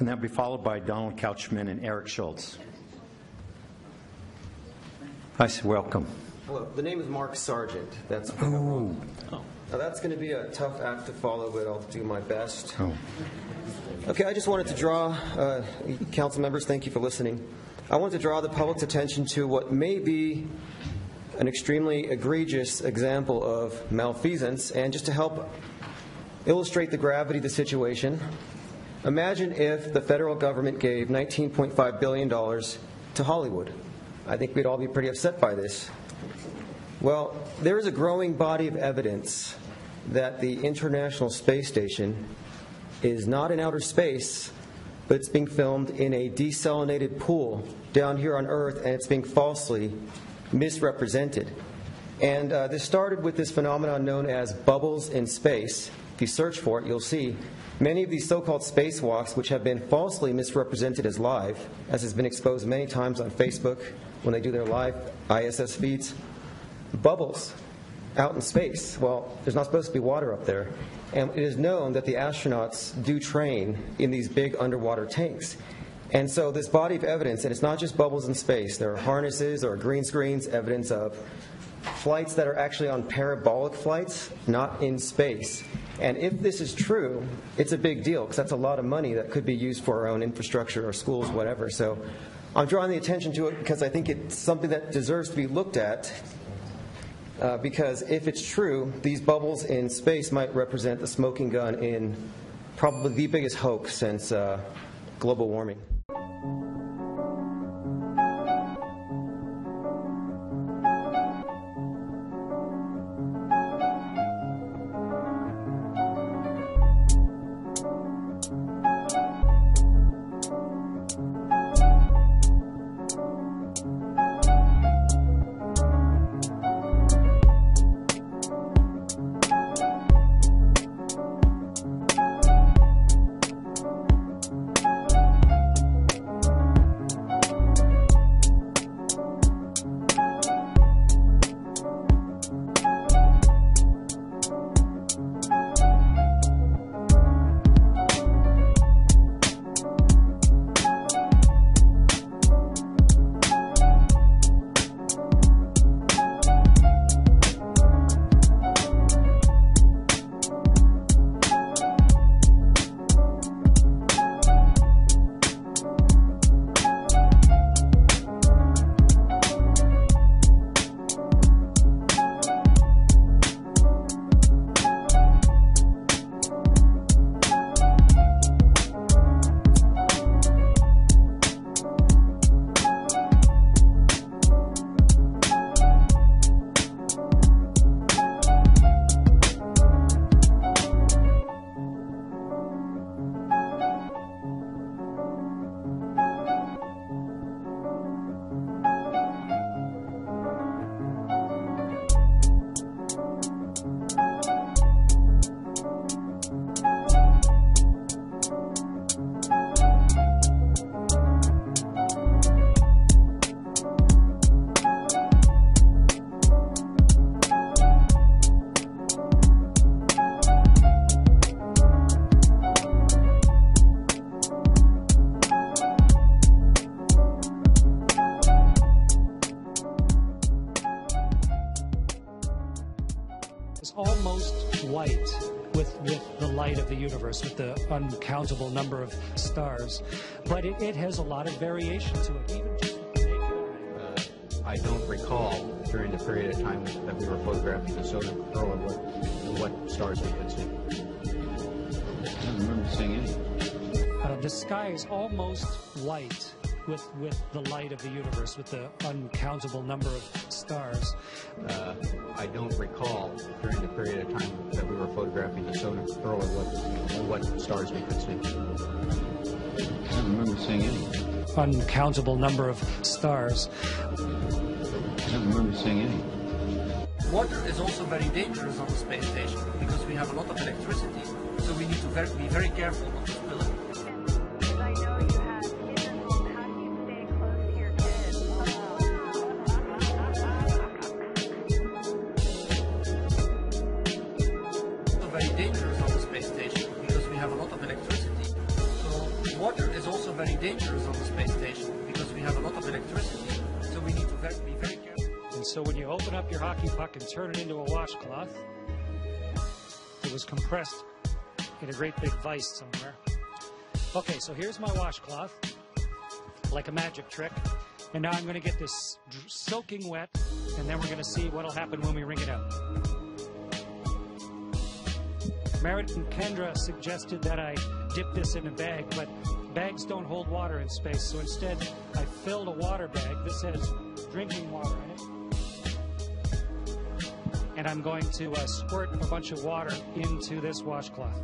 And that will be followed by Donald Couchman and Eric Schultz. I say welcome. Hello, the name is Mark Sargent. That's what I wrote. Now that's going to be a tough act to follow, but I'll do my best. Okay, I just wanted to draw, council members, thank you for listening. I want to draw the public's attention to what may be an extremely egregious example of malfeasance, and just to help illustrate the gravity of the situation, imagine if the federal government gave $19.5 billion to Hollywood. I think we'd all be pretty upset by this. Well, there is a growing body of evidence that the International Space Station is not in outer space, but it's being filmed in a desalinated pool down here on Earth, and it's being falsely misrepresented. And this started with this phenomenon known as bubbles in space. If you search for it, you'll see many of these so-called spacewalks, which have been falsely misrepresented as live, as has been exposed many times on Facebook when they do their live ISS feeds. Bubbles out in space. Well, there's not supposed to be water up there. And it is known that the astronauts do train in these big underwater tanks. And so this body of evidence, and it's not just bubbles in space, there are harnesses or green screens, evidence of flights that are actually on parabolic flights, not in space. And if this is true, it's a big deal, because that's a lot of money that could be used for our own infrastructure or schools, whatever. So I'm drawing the attention to it because I think it's something that deserves to be looked at, because if it's true, these bubbles in space might represent the smoking gun in probably the biggest hoax since global warming. Almost white with the light of the universe, with the uncountable number of stars. But it has a lot of variation to it. Even just with the naked eye. I don't recall during the period of time that we were photographing the solar corona what stars we could see. I don't remember seeing any. The sky is almost white with the light of the universe, with the uncountable number of stars. I don't recall during the period of time that we were photographing the solar corona what stars we could see. I don't remember seeing any. Uncountable number of stars. I don't remember seeing any. Water is also very dangerous on the space station because we have a lot of electricity, so we need to be very careful not to spill it. I know you have kids at home. How do you stay close to your kids? It's very dangerous on the space station because we have a lot of electricity, so water is also very dangerous on the space station because we have a lot of electricity, so we need to be very careful. And so when you open up your hockey puck and turn it into a washcloth, it was compressed in a great big vise somewhere. Okay, so here's my washcloth, like a magic trick. And now I'm going to get this soaking wet, and then we're going to see what will happen when we wring it out. Merritt and Kendra suggested that I dip this in a bag, but bags don't hold water in space, so instead I filled a water bag. This has drinking water in it. And I'm going to squirt a bunch of water into this washcloth.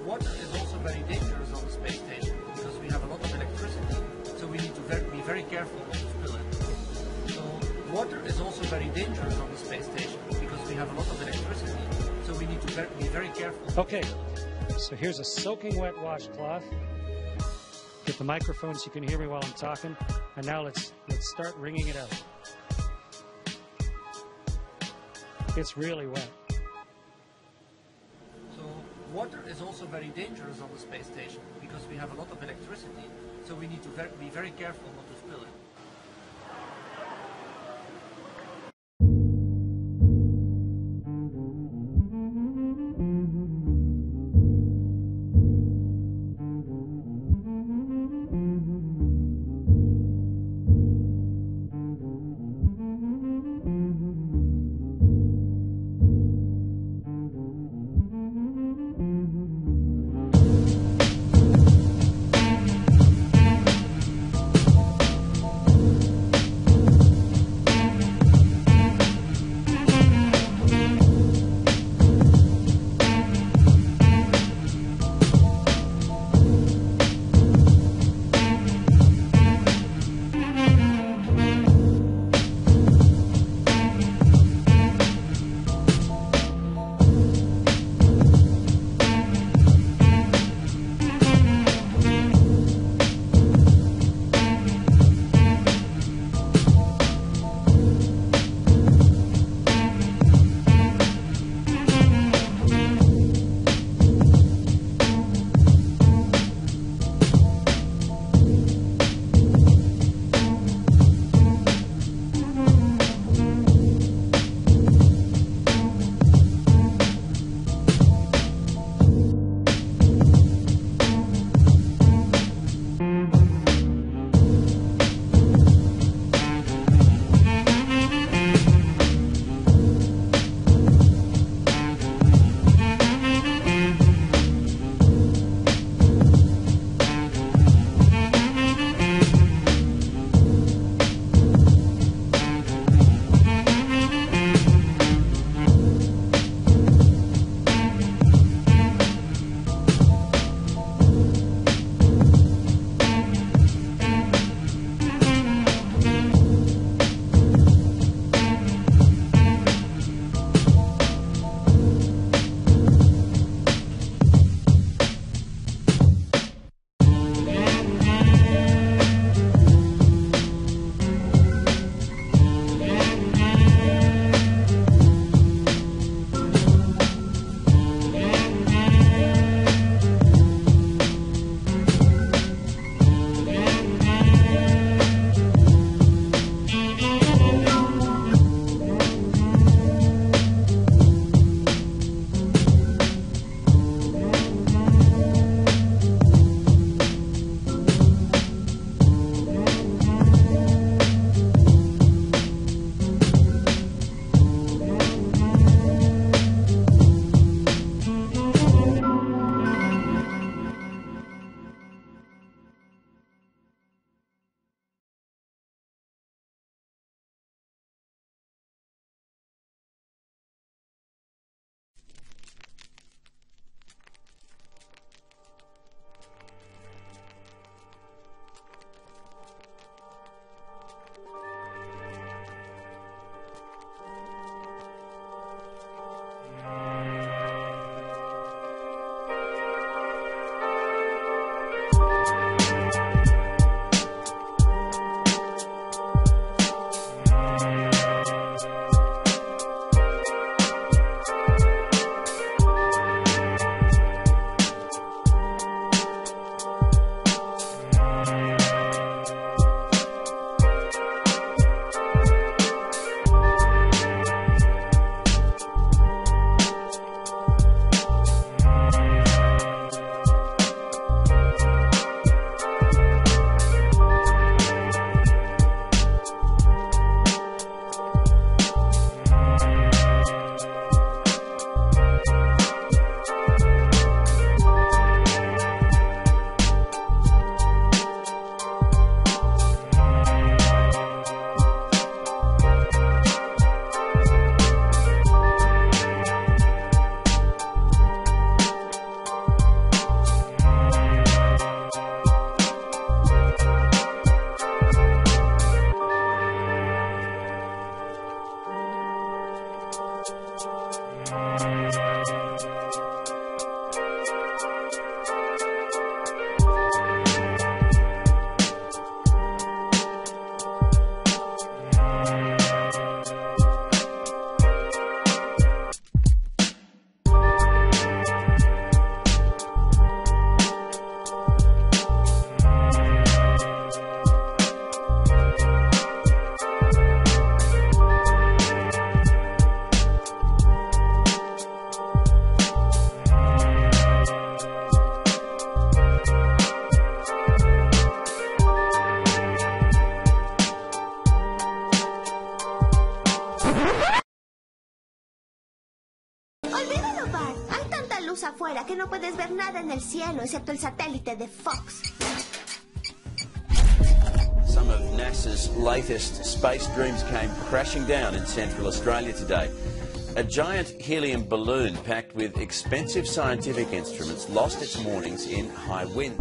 Water is also very dangerous on the space station because we have a lot of electricity, so we need to be very careful not to spill it. So water is also very dangerous on the space station because we have a lot of electricity, so we need to be very careful. Okay, so here's a soaking wet washcloth. Get the microphone so you can hear me while I'm talking. And now let's start wringing it out. It's really wet. Water is also very dangerous on the space station because we have a lot of electricity, so we need to be very careful not to spill it. luz afuera que no puedes ver nada en el cielo excepto el satélite de Fox. Some of NASA's latest space dreams came crashing down in central Australia today. A giant helium balloon packed with expensive scientific instruments lost its moorings in high wind.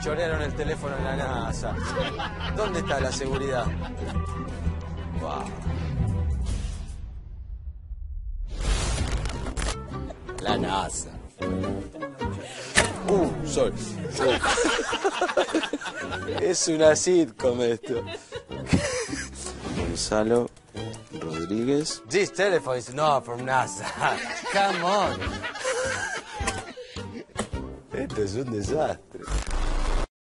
Chorearon el teléfono en la NASA. ¿Dónde está la seguridad? Wow. La NASA. Sorry. Es una sitcom esto. Gonzalo Rodríguez. This telephone is not from NASA. Come on. Esto es un desastre.